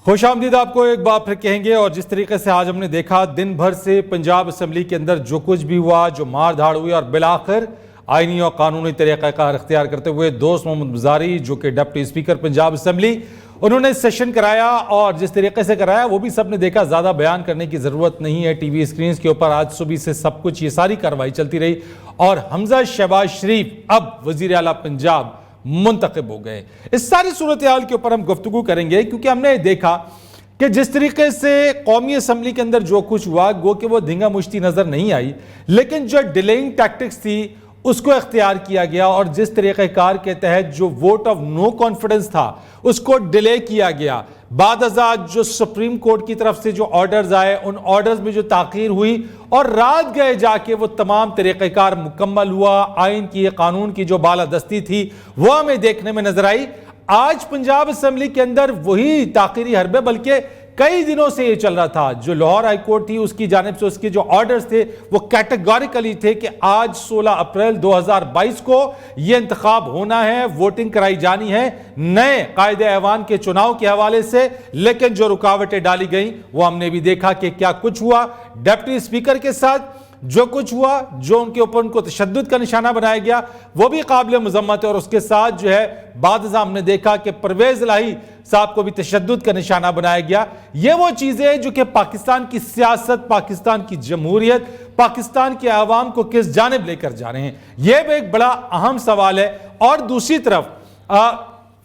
خوش آمدید آپ کو ایک بار پھر کہیں گے. اور جس طریقے سے آج ہم نے دیکھا دن بھر سے پنجاب اسمبلی کے اندر جو کچھ بھی ہوا, جو مار دھاڑ ہوئی, اور بالآخر آئینی اور قانونی طریقہ کار اختیار کرتے ہوئے دوست محمد مزاری جو کہ ڈپٹی اسپیکر پنجاب اسمبلی, انہوں نے سیشن کرایا. اور جس طریقے سے کرایا وہ بھی سب نے دیکھا, زیادہ بیان کرنے کی ضرورت نہیں ہے. ٹی وی اسکرینز کے اوپر آج صبح سے سب کچھ یہ ساری کارروائی چلتی رہی, اور حمزہ شہباز شریف اب وزیر اعلیٰ پنجاب منتخب ہو گئے. اس ساری صورتحال کے اوپر ہم گفتگو کریں گے, کیونکہ ہم نے دیکھا کہ جس طریقے سے قومی اسمبلی کے اندر جو کچھ ہوا گو کہ وہ دھنگا مشتی نظر نہیں آئی, لیکن جو ڈیلیئنگ ٹیکٹکس تھی اس کو اختیار کیا گیا, اور جس طریقہ کار کے تحت جو ووٹ آف نو کانفیڈنس تھا اس کو ڈیلے کیا گیا. بعد ازاں جو سپریم کورٹ کی طرف سے جو آرڈرز آئے, ان آرڈرز میں جو تاخیر ہوئی اور رات گئے جا کے وہ تمام طریقہ کار مکمل ہوا. آئین کی, قانون کی جو بالادستی تھی وہ ہمیں دیکھنے میں نظر آئی. آج پنجاب اسمبلی کے اندر وہی تاخیری حربے بلکہ کئی دنوں سے یہ چل رہا تھا. جو لاہور ہائی کورٹ تھی اس کی جانب سے اس کے جو آرڈرز تھے وہ کیٹیگوریکلی تھے کہ آج 16 اپریل 2022 کو یہ انتخاب ہونا ہے, ووٹنگ کرائی جانی ہے نئے قائد ایوان کے چناؤ کے حوالے سے. لیکن جو رکاوٹیں ڈالی گئیں وہ ہم نے بھی دیکھا کہ کیا کچھ ہوا. ڈپٹی اسپیکر کے ساتھ جو کچھ ہوا, جو ان کے اوپر ان کو تشدد کا نشانہ بنایا گیا وہ بھی قابل مذمت ہے. اور اس کے ساتھ جو ہے بعد ازاں ہم نے دیکھا کہ پرویز الہی صاحب کو بھی تشدد کا نشانہ بنایا گیا. یہ وہ چیزیں جو کہ پاکستان کی سیاست, پاکستان کی جمہوریت, پاکستان کے عوام کو کس جانب لے کر جا رہے ہیں, یہ بھی ایک بڑا اہم سوال ہے. اور دوسری طرف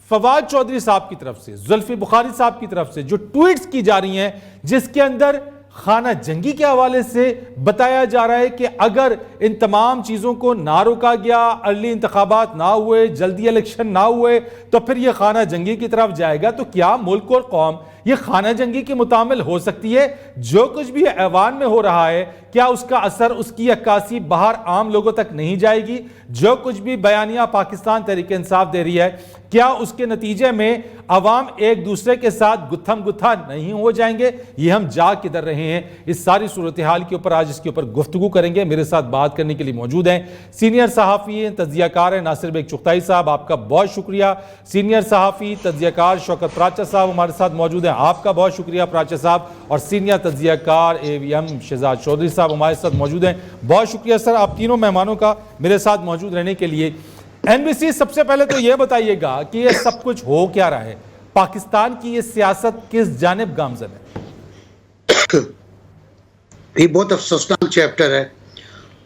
فواد چودھری صاحب کی طرف سے, زلفی بخاری صاحب کی طرف سے جو ٹویٹس کی جا رہی ہیں جس کے اندر خانہ جنگی کے حوالے سے بتایا جا رہا ہے کہ اگر ان تمام چیزوں کو نہ روکا گیا, ارلی انتخابات نہ ہوئے, جلدی الیکشن نہ ہوئے, تو پھر یہ خانہ جنگی کی طرف جائے گا. تو کیا ملک اور قوم یہ خانہ جنگی کی متعامل ہو سکتی ہے؟ جو کچھ بھی ایوان میں ہو رہا ہے کیا اس کا اثر, اس کی عکاسی باہر عام لوگوں تک نہیں جائے گی؟ جو کچھ بھی بیانیہ پاکستان تحریک انصاف دے رہی ہے کیا اس کے نتیجے میں عوام ایک دوسرے کے ساتھ گتھم گتھا نہیں ہو جائیں گے؟ یہ ہم جا کدھر رہے ہیں, اس ساری صورتحال کے اوپر آج اس کے اوپر گفتگو کریں گے. میرے ساتھ بات کرنے کے لیے موجود ہیں سینئر صحافی ہیں, تجزیہ کار ہیں ناصر بیگ چغتائی صاحب, آپ کا بہت شکریہ. سینئر صحافی تجزیہ کار شوکت پراچا صاحب ہمارے ساتھ موجود ہیں, آپ کا بہت شکریہ پراچا صاحب. اور سینئر تجزیہ کار AVM شہزاد چودھری صاحب ہمارے ساتھ موجود ہیں, بہت شکریہ سر آپ تینوں مہمانوں کا میرے ساتھ موجود رہنے کے لیے. NBC سب سے پہلے تو یہ بتائیے گا کہ یہ سب کچھ ہو کیا رہا ہے, پاکستان کی یہ سیاست کس جانب گامزن ہے؟ یہ بہت افسوسناک چیپٹر ہے,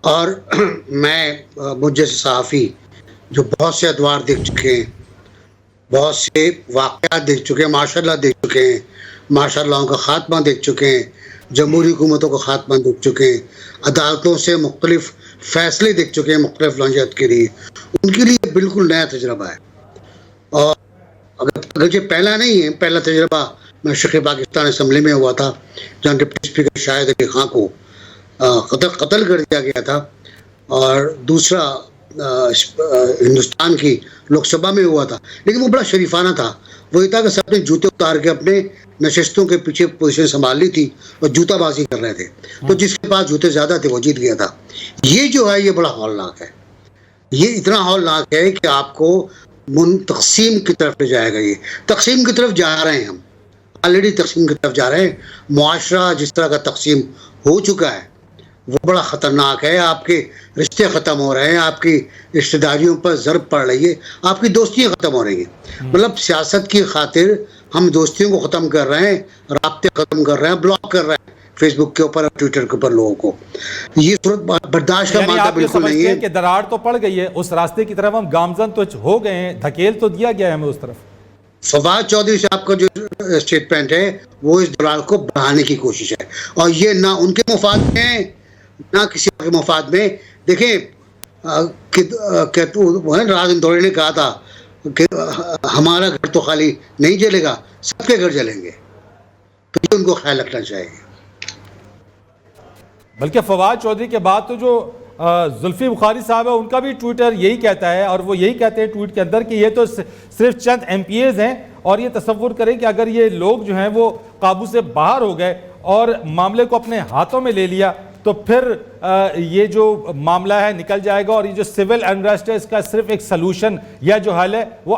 اور میں مجھ جیسے صحافی جو بہت سے ادوار دیکھ چکے ہیں, بہت سے واقعات دیکھ چکے ہیں, ماشاء اللہ دیکھ چکے ہیں, ماشاء اللہ کا خاتمہ دیکھ چکے ہیں, جمہوری حکومتوں کا خاتمہ دیکھ چکے ہیں, عدالتوں سے مختلف فیصلے دیکھ چکے ہیں مختلف لانجات کے لیے, ان کے لیے بالکل نیا تجربہ ہے. اور اگر یہ پہلا نہیں ہے, پہلا تجربہ مشرقی پاکستان اسمبلی میں ہوا تھا جہاں ڈپٹی اسپیکر شاہد علی خان کو قتل کر دیا گیا تھا, اور دوسرا ہندوستان کی لوک سبھا میں ہوا تھا, لیکن وہ بڑا شریفانہ تھا. وہ یہ تھا کہ سب نے جوتے اتار کے اپنے نشستوں کے پیچھے پوزیشن سنبھال لی تھی اور جوتا بازی کر رہے تھے, تو جس کے پاس جوتے زیادہ تھے وہ جیت گیا تھا. یہ جو ہے یہ بڑا ہولناک ہے, یہ اتنا ہولناک ہے کہ آپ کو تقسیم کی طرف لے جائے گا. یہ تقسیم کی طرف جا رہے ہیں, ہم آلریڈی تقسیم کی طرف جا رہے ہیں. معاشرہ جس طرح کا تقسیم ہو چکا ہے وہ بڑا خطرناک ہے. آپ کے رشتے ختم ہو رہے ہیں, آپ کی رشتہ داریوں پر ضرب پڑ رہی ہے, آپ کی دوستیاں ختم ہو رہی ہیں. مطلب سیاست کی خاطر ہم دوستیوں کو ختم کر رہے ہیں, رابطے ختم کر رہے ہیں, بلاک کر رہے ہیں فیس بک کے اوپر اور ٹویٹر کے اوپر لوگوں کو. یہ صورت برداشت کا مادہ بالکل نہیں ہے. کہ دراڑ تو پڑ گئی ہے, اس راستے کی طرف ہم گامزن تو ہو گئے ہیں, دھکیل تو دیا گیا ہے ہمیں اس طرف. فواد چودھری صاحب کا جو اسٹیٹمنٹ ہے وہ اس دراڑ کو بڑھانے کی کوشش ہے, اور یہ نہ ان کے مفاد میں نہ کسی کے مفاد میں. دیکھیں راز اندوری نے کہا تھا کہ ہمارا گھر تو خالی نہیں جلے گا, سب کے گھر جلیں گے, تو یہ ان کو خیال رکھنا چاہیے. بلکہ فواد چودھری کے بعد تو جو زلفی بخاری صاحب ہے ان کا بھی ٹویٹر یہی کہتا ہے, اور وہ یہی کہتے ہیں ٹویٹ کے اندر کہ یہ تو صرف چند MPAs ہیں, اور یہ تصور کریں کہ اگر یہ لوگ جو ہیں وہ قابو سے باہر ہو گئے اور معاملے کو اپنے ہاتھوں میں لے لیا تو پھر یہ جو معاملہ ہے نکل جائے گا, اور یہ جو سول انریسٹ ہے اس کا صرف ایک سلوشن یا جو حل ہے وہ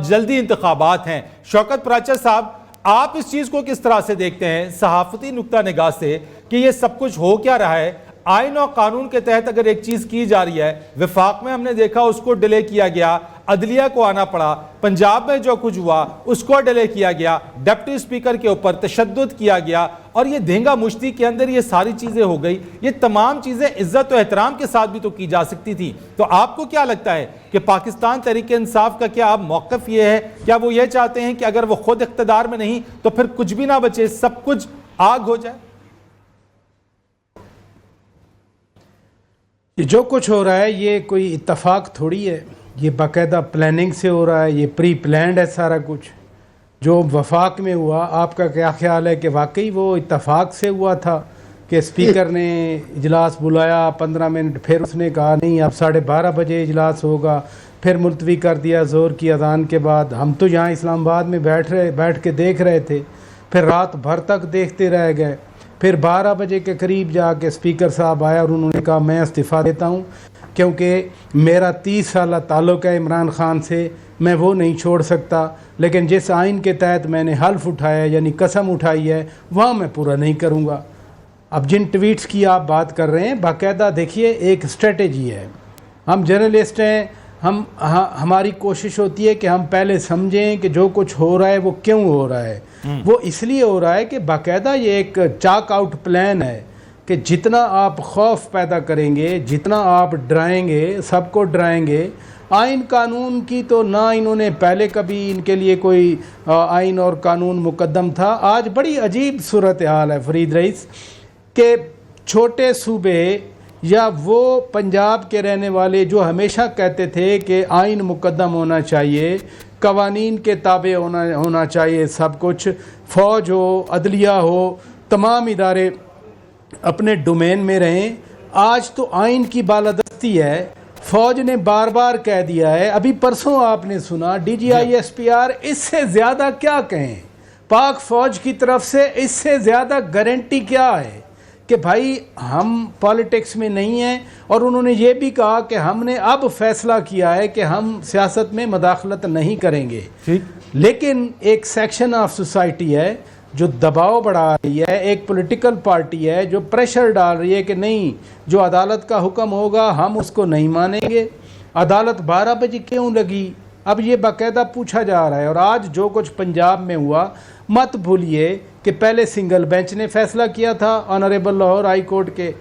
جلدی انتخابات ہیں. شوکت پراچا صاحب آپ اس چیز کو کس طرح سے دیکھتے ہیں صحافتی نقطہ نگاہ سے کہ یہ سب کچھ ہو کیا رہا ہے؟ آئین اور قانون کے تحت اگر ایک چیز کی جا رہی ہے، وفاق میں ہم نے دیکھا اس کو ڈیلے کیا گیا، عدلیہ کو آنا پڑا، پنجاب میں جو کچھ ہوا اس کو ڈیلے کیا گیا، ڈپٹی اسپیکر کے اوپر تشدد کیا گیا، اور یہ دھینگا مشتی کے اندر یہ ساری چیزیں ہو گئی. یہ تمام چیزیں عزت و احترام کے ساتھ بھی تو کی جا سکتی تھی. تو آپ کو کیا لگتا ہے کہ پاکستان تحریک انصاف کا کیا اب موقف یہ ہے؟ کیا وہ یہ چاہتے ہیں کہ اگر وہ خود اقتدار میں نہیں تو پھر کچھ بھی نہ بچے، سب کچھ آگ ہو جائے؟ جو کچھ ہو رہا ہے یہ کوئی اتفاق تھوڑی ہے، یہ باقاعدہ پلاننگ سے ہو رہا ہے، یہ پری پلانڈ ہے سارا کچھ. جو وفاق میں ہوا، آپ کا کیا خیال ہے کہ واقعی وہ اتفاق سے ہوا تھا کہ اسپیکر نے اجلاس بلایا 15 منٹ، پھر اس نے کہا نہیں اب 12:30 بجے اجلاس ہوگا، پھر ملتوی کر دیا زور کی اذان کے بعد؟ ہم تو یہاں اسلام آباد میں بیٹھ کے دیکھ رہے تھے، پھر رات بھر تک دیکھتے رہ گئے. پھر 12 بجے کے قریب جا کے اسپیکر صاحب آیا اور انہوں نے کہا میں استعفیٰ دیتا ہوں کیونکہ میرا 30 سالہ تعلق ہے عمران خان سے، میں وہ نہیں چھوڑ سکتا، لیکن جس آئین کے تحت میں نے حلف اٹھایا یعنی قسم اٹھائی ہے وہاں میں پورا نہیں کروں گا. اب جن ٹویٹس کی آپ بات کر رہے ہیں باقاعدہ دیکھیے ایک اسٹریٹجی ہے. ہم جرنلسٹ ہیں، ہماری کوشش ہوتی ہے کہ ہم پہلے سمجھیں کہ جو کچھ ہو رہا ہے وہ کیوں ہو رہا ہے. وہ اس لیے ہو رہا ہے کہ باقاعدہ یہ ایک چاک آؤٹ پلان ہے کہ جتنا آپ خوف پیدا کریں گے، جتنا آپ ڈرائیں گے، سب کو ڈرائیں گے. آئین قانون کی تو نہ انہوں نے پہلے کبھی ان کے لیے کوئی آئین اور قانون مقدم تھا. آج بڑی عجیب صورتحال ہے فرید رئیس کہ چھوٹے صوبے یا وہ پنجاب کے رہنے والے جو ہمیشہ کہتے تھے کہ آئین مقدم ہونا چاہیے، قوانین کے تابع ہونا چاہیے سب کچھ، فوج ہو، عدلیہ ہو، تمام ادارے اپنے ڈومین میں رہیں. آج تو آئین کی بالادستی ہے. فوج نے بار بار کہہ دیا ہے، ابھی پرسوں آپ نے سنا D G I S P R, اس سے زیادہ کیا کہیں؟ پاک فوج کی طرف سے اس سے زیادہ گارنٹی کیا ہے کہ بھائی ہم پالیٹکس میں نہیں ہیں. اور انہوں نے یہ بھی کہا کہ ہم نے اب فیصلہ کیا ہے کہ ہم سیاست میں مداخلت نہیں کریں گے. لیکن ایک سیکشن آف سوسائٹی ہے جو دباؤ بڑھا رہی ہے، ایک پولیٹیکل پارٹی ہے جو پریشر ڈال رہی ہے کہ نہیں جو عدالت کا حکم ہوگا ہم اس کو نہیں مانیں گے. عدالت 12 بجے کیوں لگی؟ اب یہ باقاعدہ پوچھا جا رہا ہے. اور آج جو کچھ پنجاب میں ہوا، مت بھولیے کہ پہلے سنگل بینچ نے فیصلہ کیا تھا آنریبل لاہور ہائی کورٹ کے،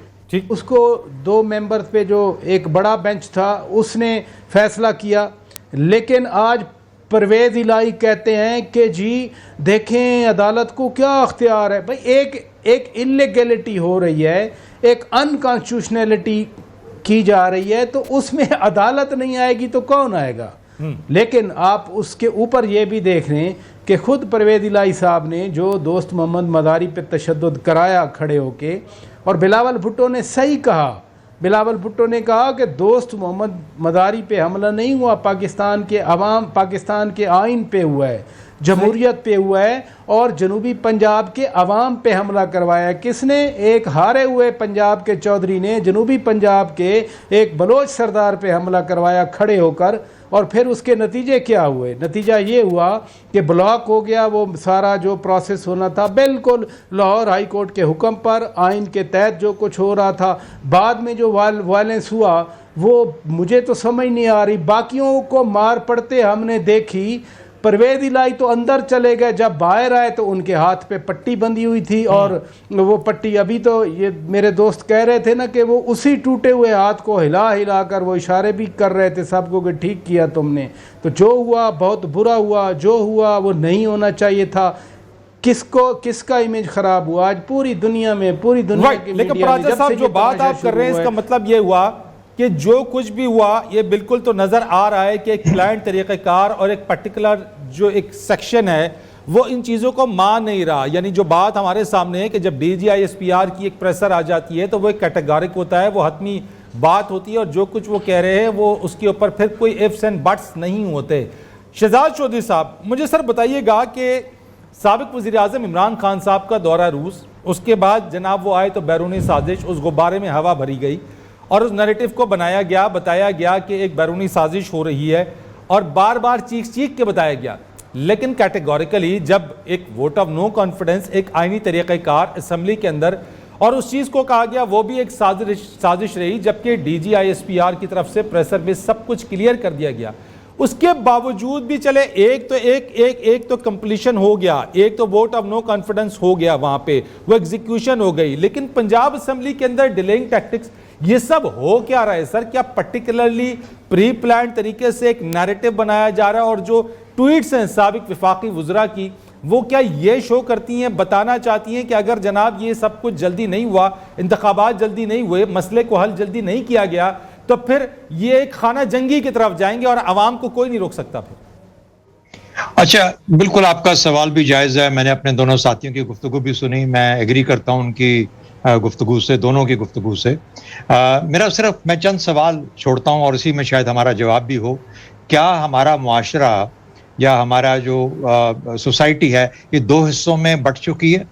اس کو 2 ممبر پہ جو ایک بڑا بینچ تھا اس نے فیصلہ کیا. لیکن آج پرویز الہی کہتے ہیں کہ جی دیکھیں عدالت کو کیا اختیار ہے. بھائی ایک انلیگلٹی ہو رہی ہے، ایک انکانسٹیٹیوشنلٹی کی جا رہی ہے، تو اس میں عدالت نہیں آئے گی تو کون آئے گا؟ لیکن آپ اس کے اوپر یہ بھی دیکھ رہے ہیں کہ خود پرویز الہی صاحب نے جو دوست محمد مداری پہ تشدد کرایا کھڑے ہو کے، اور بلاول بھٹو نے صحیح کہا، بلاول بھٹو نے کہا کہ دوست محمد مداری پہ حملہ نہیں ہوا، پاکستان کے عوام، پاکستان کے آئین پہ ہوا ہے، جمہوریت پہ ہوا ہے، اور جنوبی پنجاب کے عوام پہ حملہ کروایا. کس نے؟ ایک ہارے ہوئے پنجاب کے چودھری نے جنوبی پنجاب کے ایک بلوچ سردار پہ حملہ کروایا کھڑے ہو کر. اور پھر اس کے نتیجے کیا ہوئے؟ نتیجہ یہ ہوا کہ بلاک ہو گیا وہ سارا جو پروسیس ہونا تھا، بالکل لاہور ہائی کورٹ کے حکم پر آئین کے تحت جو کچھ ہو رہا تھا. بعد میں جو وائلنس ہوا وہ مجھے تو سمجھ نہیں آ رہی. باقیوں کو مار پڑتے ہم نے دیکھی، پرویز الہی تو اندر چلے گئے، جب باہر آئے تو ان کے ہاتھ پہ پٹی بندھی ہوئی تھی، اور وہ پٹی ابھی تو یہ میرے دوست کہہ رہے تھے نا کہ وہ اسی ٹوٹے ہوئے ہاتھ کو ہلا کر وہ اشارے بھی کر رہے تھے سب کو کہ ٹھیک کیا تم نے. تو جو ہوا بہت برا ہوا، جو ہوا وہ نہیں ہونا چاہیے تھا. کس کا امیج خراب ہوا آج پوری دنیا میں، پوری دنیا کے میڈیا میں. لیکن پراجہ صاحب جو بات آپ کر رہے ہیں اس کا مطلب یہ ہوا کہ جو کچھ بھی ہوا یہ بالکل تو نظر آ رہا ہے کہ ایک پلان طریقہ کار اور ایک پرٹیکولر جو ایک سیکشن ہے وہ ان چیزوں کو مان نہیں رہا. یعنی جو بات ہمارے سامنے ہے کہ جب D G I S P R کی ایک پریسر آ جاتی ہے تو وہ ایک کیٹیگورک ہوتا ہے، وہ حتمی بات ہوتی ہے، اور جو کچھ وہ کہہ رہے ہیں وہ اس کے اوپر پھر کوئی ifs and buts نہیں ہوتے. شہزاد چودھری صاحب مجھے سر بتائیے گا کہ سابق وزیر اعظم عمران خان صاحب کا دورہ روس، اس کے بعد جناب وہ آئے تو بیرونی سازش، اس غبارے میں ہوا بھری گئی اور اس نیریٹو کو بنایا گیا، بتایا گیا کہ ایک بیرونی سازش ہو رہی ہے، اور بار بار چیخ کے بتایا گیا. لیکن کیٹیگوریکلی جب ایک ووٹ آف نو کانفیڈنس ایک آئینی طریقہ کار اسمبلی کے اندر اور اس چیز کو کہا گیا وہ بھی ایک سازش رہی، جبکہ D G I S P R کی طرف سے پریسر میں سب کچھ کلیئر کر دیا گیا، اس کے باوجود بھی چلے ایک تو کمپلیشن ہو گیا، ایک تو ووٹ آف نو کانفیڈنس ہو گیا، وہاں پہ وہ ایگزیکیوشن ہو گئی، لیکن پنجاب اسمبلی کے اندر ڈیلیئنگ ٹیکٹکس یہ سب ہو کیا رہا ہے سر؟ کیا پرٹیکولرلی پری پلانڈ طریقے سے ایک نیریٹو بنایا جا رہا ہے، اور جو ٹویٹس ہیں سابق وفاقی وزراء کی وہ کیا یہ شو کرتی ہیں، بتانا چاہتی ہیں کہ اگر جناب یہ سب کچھ جلدی نہیں ہوا، انتخابات جلدی نہیں ہوئے، مسئلے کو حل جلدی نہیں کیا گیا، تو پھر یہ ایک خانہ جنگی کی طرف جائیں گے اور عوام کو کوئی نہیں روک سکتا پھر؟ اچھا، بالکل آپ کا سوال بھی جائز ہے. میں نے اپنے دونوں ساتھیوں کی گفتگو بھی سنی، میں ایگری کرتا ہوں ان کی گفتگو سے، دونوں کی گفتگو سے. میرا صرف میں چند سوال چھوڑتا ہوں اور اسی میں شاید ہمارا جواب بھی ہو. کیا ہمارا معاشرہ یا ہمارا جو سوسائٹی ہے یہ دو حصوں میں بٹ چکی ہے؟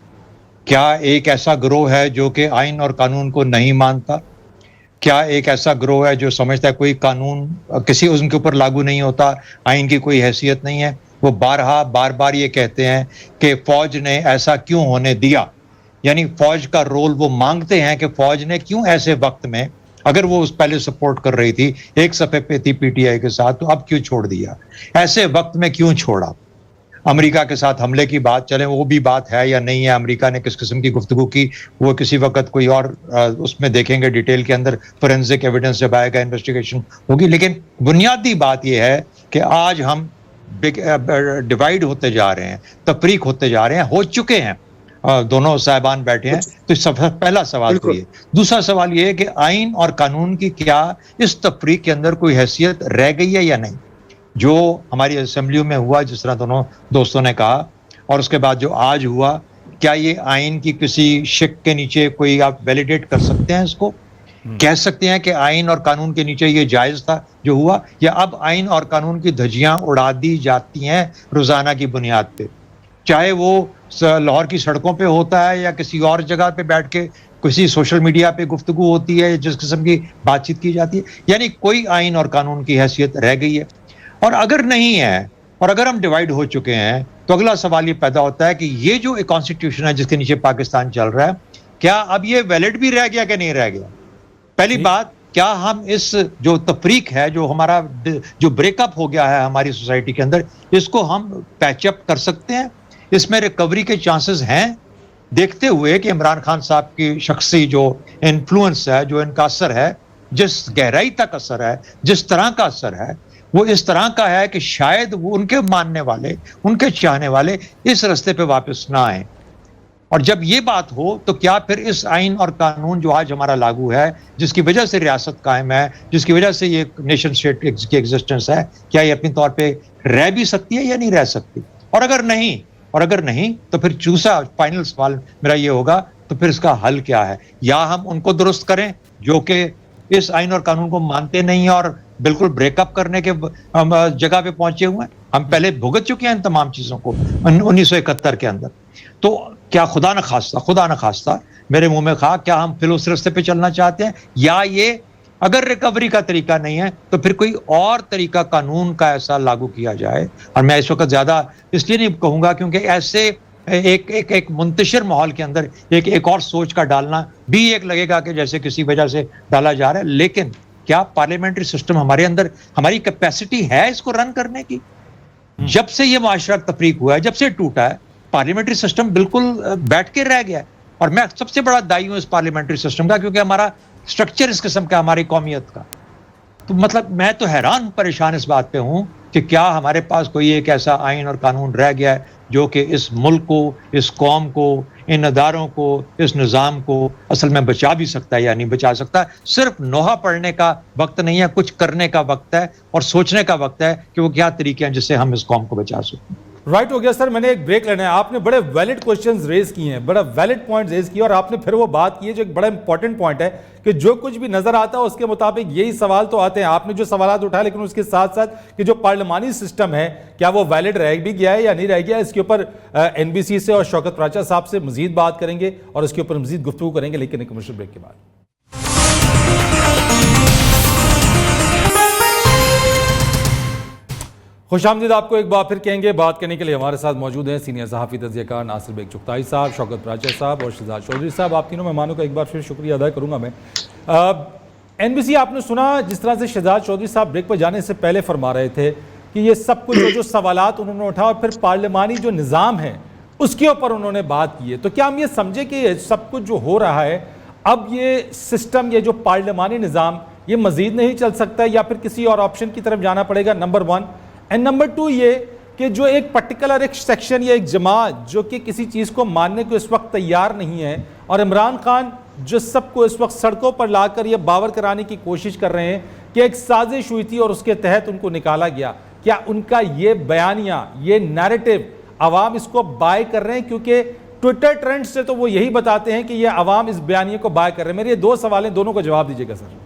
کیا ایک ایسا گروہ ہے جو کہ آئین اور قانون کو نہیں مانتا؟ کیا ایک ایسا گروہ ہے جو سمجھتا ہے کوئی قانون کسی عزم کے اوپر لاگو نہیں ہوتا، آئین کی کوئی حیثیت نہیں ہے؟ وہ بار بار یہ کہتے ہیں کہ فوج نے ایسا کیوں ہونے دیا، یعنی فوج کا رول وہ مانگتے ہیں کہ فوج نے کیوں ایسے وقت میں، اگر وہ اس پہلے سپورٹ کر رہی تھی، ایک صفحے پہ تھی پی ٹی آئی کے ساتھ، تو اب کیوں چھوڑ دیا؟ ایسے وقت میں کیوں چھوڑا؟ امریکہ کے ساتھ حملے کی بات چلیں وہ بھی بات ہے یا نہیں ہے، امریکہ نے کس قسم کی گفتگو کی وہ کسی وقت کوئی اور اس میں دیکھیں گے ڈیٹیل کے اندر، فورینزک ایویڈنس جب آئے گا انویسٹیگیشن ہوگی. لیکن بنیادی بات یہ ہے کہ آج ہم ڈیوائیڈ ہوتے جا رہے ہیں، تفریق ہوتے جا رہے ہیں، ہو چکے ہیں. دونوں صاحبان بیٹھے ہیں تو پہلا سوال تو یہ. دوسرا سوال یہ ہے کہ آئین اور قانون کی کیا اس تفریق کے اندر کوئی حیثیت رہ گئی ہے یا نہیں؟ جو ہماری اسمبلیوں میں ہوا جس طرح دونوں دوستوں نے کہا، اور اس کے بعد جو آج ہوا، کیا یہ آئین کی کسی شک کے نیچے کوئی آپ ویلیڈیٹ کر سکتے ہیں اس کو؟ کہہ سکتے ہیں کہ آئین اور قانون کے نیچے یہ جائز تھا جو ہوا، یا اب آئین اور قانون کی دھجیاں اڑا دی جاتی ہیں روزانہ کی بنیاد پہ، چاہے وہ لاہور کی سڑکوں پہ ہوتا ہے یا کسی اور جگہ پہ بیٹھ کے کسی سوشل میڈیا پہ گفتگو ہوتی ہے، جس قسم کی بات چیت کی جاتی ہے؟ یعنی کوئی آئین اور قانون کی حیثیت رہ گئی ہے؟ اور اگر نہیں ہے، اور اگر ہم ڈیوائیڈ ہو چکے ہیں، تو اگلا سوال یہ پیدا ہوتا ہے کہ یہ جو ایک کانسٹیٹیوشن ہے جس کے نیچے پاکستان چل رہا ہے، کیا اب یہ ویلڈ بھی رہ گیا کہ نہیں رہ گیا؟ پہلی بات، کیا ہم اس جو تفریق ہے، جو ہمارا جو بریک اپ ہو گیا ہے ہماری سوسائٹی کے اندر، اس کو ہم پیچ اپ کر سکتے ہیں؟ اس میں ریکوری کے چانسز ہیں، دیکھتے ہوئے کہ عمران خان صاحب کی شخصی جو انفلوئنس ہے، جو ان کا اثر ہے، جس گہرائی تک اثر ہے، جس طرح کا اثر ہے، وہ اس طرح کا ہے کہ شاید وہ ان کے ماننے والے، ان کے چاہنے والے اس رستے پہ واپس نہ آئیں. اور جب یہ بات ہو تو کیا پھر اس آئین اور قانون جو آج ہمارا لاگو ہے، جس کی وجہ سے ریاست قائم ہے، جس کی وجہ سے یہ نیشن اسٹیٹ کی ایگزسٹنس ہے، کیا یہ اپنی طور پہ رہ بھی سکتی ہے یا نہیں رہ سکتی؟ اور اگر نہیں تو پھر چوسا فائنل سوال میرا یہ ہوگا، تو پھر اس کا حل کیا ہے؟ یا ہم ان کو درست کریں جو کہ اس آئین اور قانون کو مانتے نہیں ہیں اور بالکل بریک اپ کرنے کے جگہ پہ پہنچے ہوئے ہیں، ہم پہلے بھگت چکے ہیں ان تمام چیزوں کو 1971 کے اندر. تو کیا خدا نہ خواستہ میرے منہ میں کہا، کیا ہم پھر اس رستے پہ چلنا چاہتے ہیں؟ یا یہ اگر ریکوری کا طریقہ نہیں ہے تو پھر کوئی اور طریقہ قانون کا ایسا لاگو کیا جائے؟ اور میں اس وقت زیادہ اس لیے نہیں کہوں گا کیونکہ ایسے ایک منتشر ماحول کے اندر ایک اور سوچ کا ڈالنا بھی ایک لگے گا کہ جیسے کسی وجہ سے ڈالا جا رہا ہے. لیکن کیا پارلیمنٹری سسٹم ہمارے اندر، ہماری کیپیسٹی ہے اس کو رن کرنے کی؟ جب سے یہ معاشرہ تفریق ہوا ہے، جب سے ٹوٹا ہے، پارلیمنٹری سسٹم بالکل بیٹھ کے رہ گیا ہے. اور میں سب سے بڑا دائی ہوں اس پارلیمنٹری سسٹم کا، کیونکہ ہمارا سٹرکچر اس قسم کا، ہماری قومیت کا. تو مطلب میں تو حیران پریشان اس بات پہ ہوں کہ کیا ہمارے پاس کوئی ایک ایسا آئین اور قانون رہ گیا ہے جو کہ اس ملک کو، اس قوم کو، ان اداروں کو، اس نظام کو اصل میں بچا بھی سکتا ہے یا نہیں بچا سکتا؟ صرف نوحہ پڑھنے کا وقت نہیں ہے، کچھ کرنے کا وقت ہے اور سوچنے کا وقت ہے کہ وہ کیا طریقے ہیں جس سے ہم اس قوم کو بچا سکیں. رائٹ ہو گیا سر. میں نے ایک بریک لینا ہے. آپ نے بڑے ویلڈ کوشچنز ریز کیے ہیں، بڑا ویلڈ پوائنٹ ریز کیے، اور آپ نے پھر وہ بات کی ہے جو ایک بڑا امپورٹنٹ پوائنٹ ہے کہ جو کچھ بھی نظر آتا ہے اس کے مطابق یہی سوال تو آتے ہیں. آپ نے جو سوالات اٹھائے، لیکن اس کے ساتھ ساتھ کہ جو پارلیمانی سسٹم ہے کیا وہ ویلڈ رہ بھی گیا ہے یا نہیں رہ گیا؟ اس کے اوپر این بی سی سے اور شوکت پراچا صاحب سے مزید بات کریں گے اور اس کے اوپر مزید گفتگو کریں گے، لیکن ایک کمرشل بریک کے بعد. خوش آمدید آپ کو ایک بار پھر کہیں گے. بات کرنے کے لیے ہمارے ساتھ موجود ہیں سینئر صحافی تجزیہ کار ناصر بیگ چغتائی صاحب, شوکت پراچر صاحب اور شہزاد چودھری صاحب. آپ تینوں مہمانوں کا ایک بار پھر شکریہ ادا کروں گا میں. این بی سی آپ نے سنا جس طرح سے شہزاد چودھری صاحب بریک پر جانے سے پہلے فرما رہے تھے کہ یہ سب کچھ جو سوالات انہوں نے اٹھا اور پھر پارلیمانی جو نظام ہے اس کے اوپر انہوں نے بات کی ہے. تو کیا ہم یہ سمجھے کہ یہ سب کچھ جو ہو رہا ہے اب یہ سسٹم, یہ جو پارلیمانی نظام یہ مزید نہیں چل سکتا یا پھر کسی اور آپشن کی طرف جانا پڑے گا؟ نمبر 1. اینڈ نمبر 2 یہ کہ جو ایک پرٹیکولر ایک سیکشن یا ایک جماعت جو کہ کسی چیز کو ماننے کو اس وقت تیار نہیں ہے اور عمران خان جو سب کو اس وقت سڑکوں پر لا کر یہ باور کرانے کی کوشش کر رہے ہیں کہ ایک سازش ہوئی تھی اور اس کے تحت ان کو نکالا گیا, کیا ان کا یہ بیانیہ, یہ نیریٹو عوام اس کو بائی کر رہے ہیں؟ کیونکہ ٹویٹر ٹرینڈ سے تو وہ یہی بتاتے ہیں کہ یہ عوام اس بیانیے کو بائی کر رہے ہیں. میرے یہ 2 سوال ہیں, دونوں کو جواب دیجیے گا سر.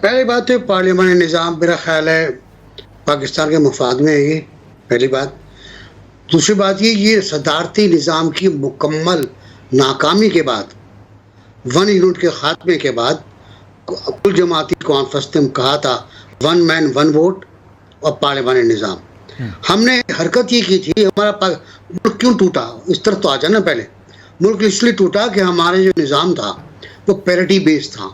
پہلی بات ہے پارلیمانی نظام میرا خیال ہے پاکستان کے مفاد میں ہے, یہ پہلی بات. دوسری بات یہ صدارتی نظام کی مکمل ناکامی کے بعد, 1 یونٹ کے خاتمے کے بعد کل جماعتی کانفرنس نے کہا تھا 1 مین 1 ووٹ اور پارلیمانی نظام. ہم نے حرکت یہ کی تھی, ہمارا ملک کیوں ٹوٹا اس طرف تو آ جانا. پہلے ملک اس لیے ٹوٹا کہ ہمارے جو نظام تھا وہ پیرٹی بیس تھا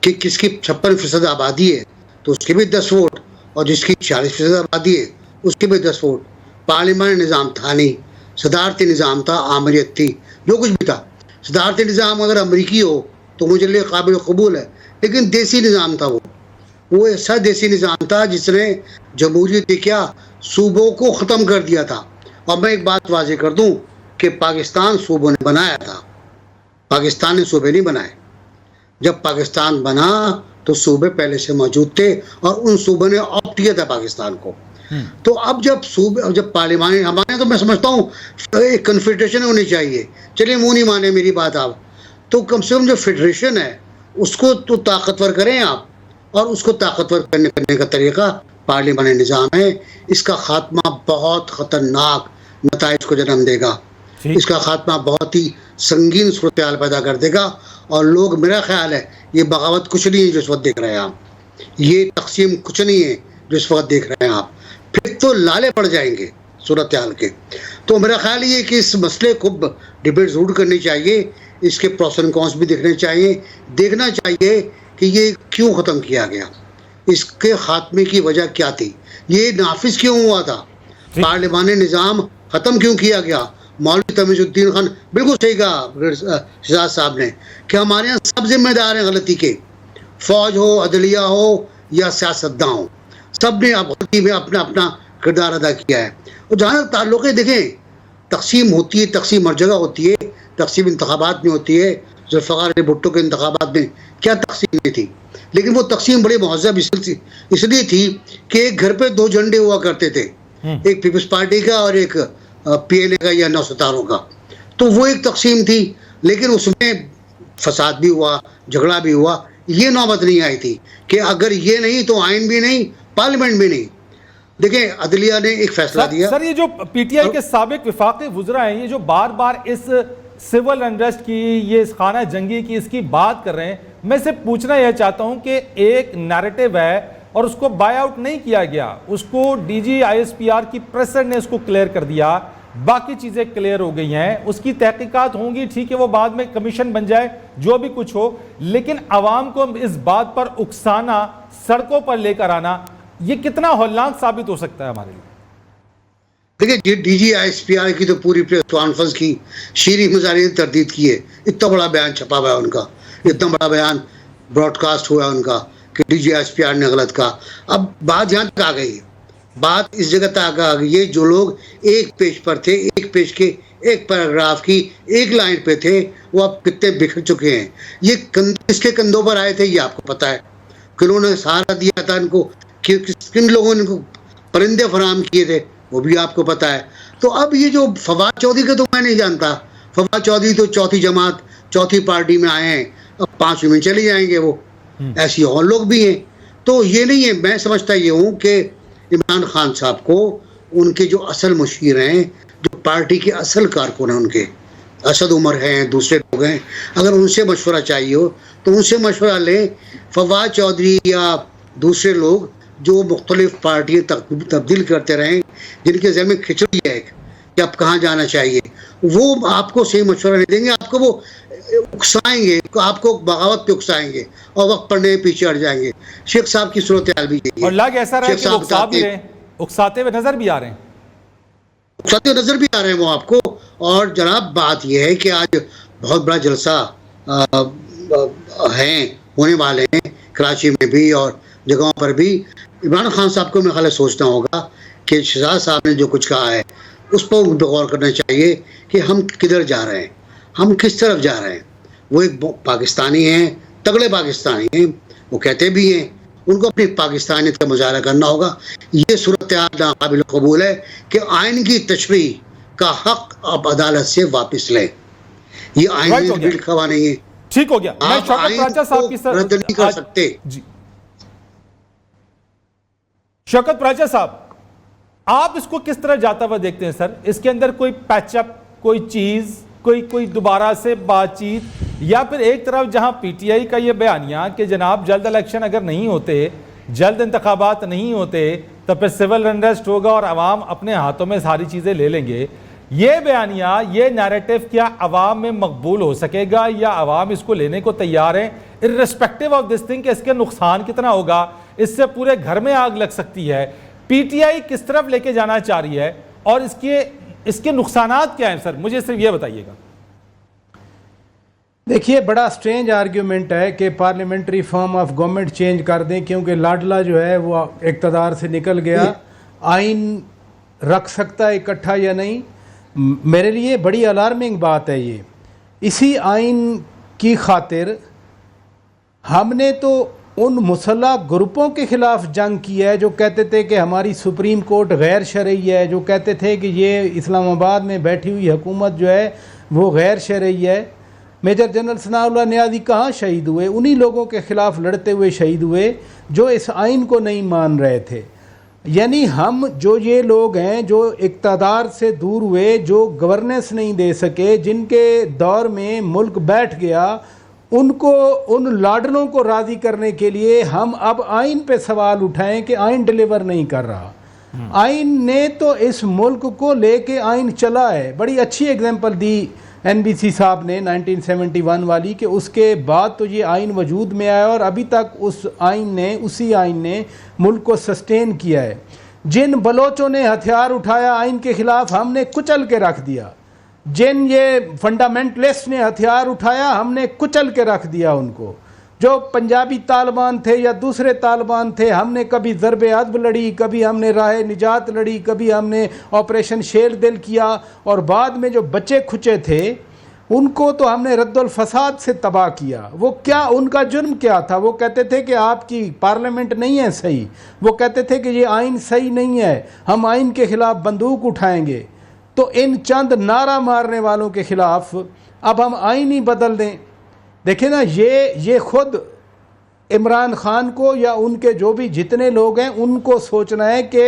کہ کس کی 56% آبادی ہے تو اس کے بھی 10 ووٹ اور جس کی 40% آبادی ہے اس کے بھی 10 ووٹ. پارلیمانی نظام تھا نہیں, صدارتی نظام تھا, آمریت تھی, جو کچھ بھی تھا. صدارتی نظام اگر امریکی ہو تو مجھے لیے قابل قبول ہے, لیکن دیسی نظام تھا. وہ ایسا دیسی نظام تھا جس نے جمہوریت کیا صوبوں کو ختم کر دیا تھا. اور میں ایک بات واضح کر دوں کہ پاکستان صوبوں نے بنایا تھا, پاکستان نے صوبے نہیں بنائے. جب پاکستان بنا تو صوبے پہلے سے موجود تھے اور ان صوبوں نے آپٹ کیا تھا پاکستان کو. تو اب جب پارلیمانی ہمارے تو میں سمجھتا ہوں ایک کنفیڈریشن ہونی چاہیے. چلیے منہ نہیں مانے میری بات آپ, تو کم سے کم جو فیڈریشن ہے اس کو تو طاقتور کریں آپ, اور اس کو طاقتور کرنے کا طریقہ پارلیمانی نظام ہے. اس کا خاتمہ بہت خطرناک نتائج کو جنم دے گا, اس کا خاتمہ بہت ہی سنگین صورتحال پیدا کر دے گا. اور لوگ, میرا خیال ہے یہ بغاوت کچھ نہیں ہے جو اس وقت دیکھ رہے ہیں آپ, یہ تقسیم کچھ نہیں ہے جو اس وقت دیکھ رہے ہیں آپ, پھر تو لالے پڑ جائیں گے صورتحال کے. تو میرا خیال یہ کہ اس مسئلے کو ڈیبیٹ ضرور کرنی چاہیے, اس کے پروس اینڈ کونس بھی دیکھنے چاہیے, دیکھنا چاہیے کہ یہ کیوں ختم کیا گیا, اس کے خاتمے کی وجہ کیا تھی, یہ نافذ کیوں ہوا تھا, پارلیمانی نظام ختم کیوں کیا گیا. مولوی تمیز الدین خان بالکل صحیح کہا شہزاد صاحب نے کہ ہمارے یہاں سب ذمہ دار ہیں غلطی کے, فوج ہو, عدلیہ ہو یا سیاستداں ہوں, سب نے غلطی میں اپنا اپنا کردار ادا کیا ہے. اور جہاں تک تعلق ہے, دیکھیں تقسیم ہوتی ہے, تقسیم ہر جگہ ہوتی ہے, تقسیم انتخابات میں ہوتی ہے. ذوالفقار علی بھٹو کے انتخابات میں کیا تقسیم نہیں تھی, لیکن وہ تقسیم بڑی مہذب اس لیے تھی کہ ایک گھر پہ 2 جھنڈے ہوا کرتے تھے, ایک پیپلز پارٹی کا اور ایک پی ایل اے کا یا 9 ستاروں کا. تو وہ ایک تقسیم تھی, لیکن اس میں فساد بھی ہوا, جھگڑا بھی ہوا. یہ نوبت نہیں آئی تھی کہ اگر یہ نہیں تو آئین بھی نہیں, پارلیمنٹ بھی نہیں. دیکھیں عدلیہ نے ایک فیصلہ دیا. سر یہ جو پی ٹی آئی کے سابق وفاقی وزراء ہیں, یہ جو بار بار اس سول انریسٹ کی, یہ اس خانہ جنگی کی, اس کی بات کر رہے ہیں, میں سے پوچھنا یہ چاہتا ہوں کہ ایک نیریٹو ہے اور اس کو بائی آؤٹ نہیں کیا گیا, اس کو D G I S P R کی پریزیڈنٹ نے اس کو کلیئر کر دیا, باقی چیزیں کلیئر ہو گئی ہیں, اس کی تحقیقات ہوں گی, ٹھیک ہے وہ بعد میں کمیشن بن جائے, جو بھی کچھ ہو, لیکن عوام کو اس بات پر اکسانا, سڑکوں پر لے کر آنا, یہ کتنا ہولناک ثابت ہو سکتا ہے ہمارے لیے؟ دیکھیں D G I S P R کی تو پوری پریس کانفرنس کی شیریں مظاہرے نے تردید کی ہے. اتنا بڑا بیان چھپا ہوا ہے ان کا, اتنا بڑا بیان براڈ کاسٹ ہوا ہے ان کا کہ D G I S P R نے غلط کہا. اب بات یہاں تک آ گئی ہے, بات اس جگہ تک آ گئی ہے, جو لوگ ایک پیج پر تھے, ایک پیج کے ایک پیراگراف کی ایک لائن پہ تھے, وہ اب کتنے بکھر چکے ہیں. یہ کس کے کندھوں پر آئے تھے یہ آپ کو پتہ ہے, کنہوں نے سہارا دیا تھا ان کو, کن لوگوں نے ان کو پرندے فراہم کیے تھے وہ بھی آپ کو پتہ ہے. تو اب یہ جو فواد چودھری کا تو میں نہیں جانتا, فواد چودھری تو چوتھی جماعت, چوتھی پارٹی میں آئے ہیں, اب 5ویں میں چلے جائیں گے وہ, ایسی اور لوگ بھی ہیں. تو یہ نہیں ہے, میں سمجھتا یہ ہوں کہ عمران خان صاحب کو ان کے جو اصل مشیر ہیں, جو پارٹی کے اصل کارکن ہیں, ان کے اسد عمر ہیں, دوسرے لوگ ہیں, اگر ان سے مشورہ چاہیے ہو تو ان سے مشورہ لیں. فواد چودھری یا دوسرے لوگ جو مختلف پارٹیاں تبدیل کرتے رہیں، جن کے ذہن میں کھچڑی ہے کہ اب کہاں جانا چاہیے، وہ آپ کو صحیح مشورہ نہیں دیں گے، آپ کو وہ اکسائیں گے، آپ کو بغاوت پہ اکسائیں گے اور وقت پڑنے پیچھے ہٹ جائیں گے۔ شیخ صاحب کی صورتحال بھی یہی ہے، اور لگ ایسا رہا ہے کہ وہ اکسا بھی رہے ہیں، اکساتے ہوئے نظر بھی آ رہے ہیں، اکساتے نظر بھی آ رہے ہیں وہ آپ کو۔ اور جناب بات یہ ہے کہ آج بہت بڑا جلسہ ہونے والے ہیں کراچی میں بھی اور جگہوں پر بھی۔ عمران خان صاحب کو میرے خیال سوچنا ہوگا کہ شہزاد صاحب نے جو کچھ کہا ہے اس پر غور کرنا چاہیے کہ ہم کدھر جا رہے ہیں، ہم کس طرف جا رہے ہیں۔ وہ ایک پاکستانی ہیں، تگڑے پاکستانی ہیں، وہ کہتے بھی ہیں، ان کو اپنی پاکستانیت کا مظاہرہ کرنا ہوگا۔ یہ صورتحال ناقابل قبول ہے کہ آئین کی تشریح کا حق آپ عدالت سے واپس لیں۔ یہ آئین میں بھی لکھا ہوا نہیں ہے، ٹھیک ہو گیا۔ میں آپ شوکت آئین پراچا صاحب کی کو رد نہیں کر سکتے۔ جی شوکت پراچا صاحب، آپ اس کو کس طرح جاتا ہوا دیکھتے ہیں سر؟ اس کے اندر کوئی پیچ اپ، کوئی چیز، کوئی دوبارہ سے بات چیت، یا پھر ایک طرف جہاں پی ٹی آئی کا یہ بیانیہ کہ جناب جلد الیکشن اگر نہیں ہوتے، جلد انتخابات نہیں ہوتے تو پھر سول انریسٹ ہوگا اور عوام اپنے ہاتھوں میں ساری چیزیں لے لیں گے، یہ بیانیہ، یہ نیریٹو کیا عوام میں مقبول ہو سکے گا یا عوام اس کو لینے کو تیار ہیں irrespective of this thing کہ اس کے نقصان کتنا ہوگا، اس سے پورے گھر میں آگ لگ سکتی ہے؟ پی ٹی آئی کس طرف لے کے جانا چاہ رہی ہے اور اس کے نقصانات کیا ہیں سر؟ مجھے صرف یہ بتائیے گا۔ دیکھیے بڑا سٹرینج آرگیومنٹ ہے کہ parliamentary form of government change کر دیں کیونکہ لاڈلا جو ہے وہ اقتدار سے نکل گیا، آئین رکھ سکتا ہے اکٹھا یا نہیں۔ میرے لیے بڑی الارمنگ بات ہے یہ۔ اسی آئین کی خاطر ہم نے تو ان مسلح گروپوں کے خلاف جنگ کی ہے جو کہتے تھے کہ ہماری سپریم کورٹ غیر شرعی ہے، جو کہتے تھے کہ یہ اسلام آباد میں بیٹھی ہوئی حکومت جو ہے وہ غیر شرعی ہے۔ میجر جنرل ثناء اللہ نیازی کہاں شہید ہوئے؟ انہی لوگوں کے خلاف لڑتے ہوئے شہید ہوئے جو اس آئین کو نہیں مان رہے تھے۔ یعنی ہم جو یہ لوگ ہیں جو اقتدار سے دور ہوئے، جو گورننس نہیں دے سکے، جن کے دور میں ملک بیٹھ گیا، ان کو، ان لاڈلوں کو راضی کرنے کے لیے ہم اب آئین پہ سوال اٹھائیں کہ آئین ڈیلیور نہیں کر رہا۔ آئین نے تو اس ملک کو لے کے آئین چلا ہے۔ بڑی اچھی ایگزامپل دی این بی سی صاحب نے 1971 والی کہ اس کے بعد تو یہ آئین وجود میں آیا اور ابھی تک اسی آئین نے ملک کو سسٹین کیا ہے۔ جن بلوچوں نے ہتھیار اٹھایا آئین کے خلاف ہم نے کچل کے رکھ دیا، جن یہ فنڈامنٹلسٹ نے ہتھیار اٹھایا ہم نے کچل کے رکھ دیا ان کو۔ جو پنجابی طالبان تھے یا دوسرے طالبان تھے، ہم نے کبھی ضرب عدب لڑی، کبھی ہم نے راہ نجات لڑی، کبھی ہم نے آپریشن شیر دل کیا، اور بعد میں جو بچے کھچے تھے ان کو تو ہم نے رد الفساد سے تباہ کیا۔ وہ کیا، ان کا جرم کیا تھا؟ وہ کہتے تھے کہ آپ کی پارلیمنٹ نہیں ہے صحیح، وہ کہتے تھے کہ یہ آئین صحیح نہیں ہے، ہم آئین کے خلاف بندوق اٹھائیں گے۔ تو ان چند نعرہ مارنے والوں کے خلاف اب ہم آئین ہی بدل دیں؟ دیکھیں نا، یہ خود عمران خان کو یا ان کے جو بھی جتنے لوگ ہیں ان کو سوچنا ہے کہ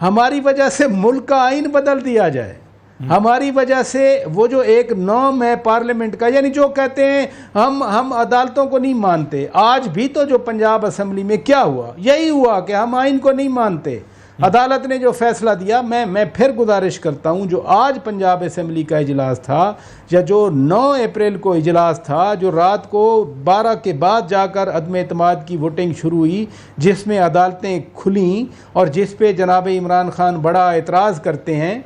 ہماری وجہ سے ملک کا آئین بدل دیا جائے، ہماری وجہ سے وہ جو ایک نام ہے پارلیمنٹ کا، یعنی جو کہتے ہیں ہم عدالتوں کو نہیں مانتے۔ آج بھی تو جو پنجاب اسمبلی میں کیا ہوا، یہی ہوا کہ ہم آئین کو نہیں مانتے۔ عدالت نے جو فیصلہ دیا، میں پھر گزارش کرتا ہوں، جو آج پنجاب اسمبلی کا اجلاس تھا یا جو 9 اپریل کو اجلاس تھا، جو رات کو 12 کے بعد جا کر عدم اعتماد کی ووٹنگ شروع ہوئی، جس میں عدالتیں کھلیں اور جس پہ جناب عمران خان بڑا اعتراض کرتے ہیں،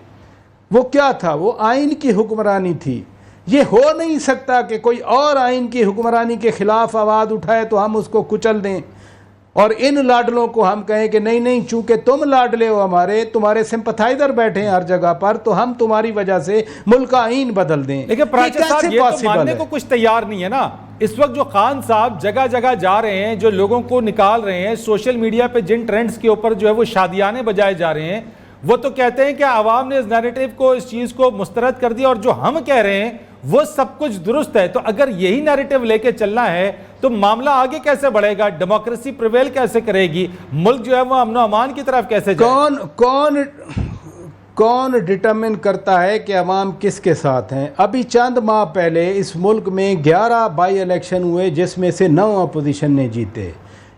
وہ کیا تھا؟ وہ آئین کی حکمرانی تھی۔ یہ ہو نہیں سکتا کہ کوئی اور آئین کی حکمرانی کے خلاف آواز اٹھائے تو ہم اس کو کچل دیں، اور ان لاڈلوں کو ہم کہیں کہ نہیں چونکہ تم لاڈلے ہو ہمارے، تمہارے سمپتھائزر بیٹھے ہیں ہر جگہ پر، تو ہم تمہاری وجہ سے ملک کا آئین بدل دیں۔ لیکن پراچا صاحب یہ تو ماننے کو کچھ تیار نہیں ہے نا۔ اس وقت جو خان صاحب جگہ جگہ جا رہے ہیں، جو لوگوں کو نکال رہے ہیں، سوشل میڈیا پہ جن ٹرینڈز کے اوپر جو ہے وہ شادیانے بجائے جا رہے ہیں، وہ تو کہتے ہیں کہ عوام نے اس نیریٹو کو، اس چیز کو مسترد کر دیا، اور جو ہم کہہ رہے ہیں وہ سب کچھ درست ہے۔ تو اگر یہی نیریٹو لے کے چلنا ہے تو معاملہ آگے کیسے بڑھے گا؟ ڈیموکریسی پریویل کیسے کرے گی؟ ملک جو ہے وہ امن و امان کی طرف کیسے جائے؟ کون ڈٹرمن کرتا ہے کہ عوام کس کے ساتھ ہیں؟ ابھی چند ماہ پہلے اس ملک میں 11 بائی الیکشن ہوئے جس میں سے 9 اپوزیشن نے جیتے۔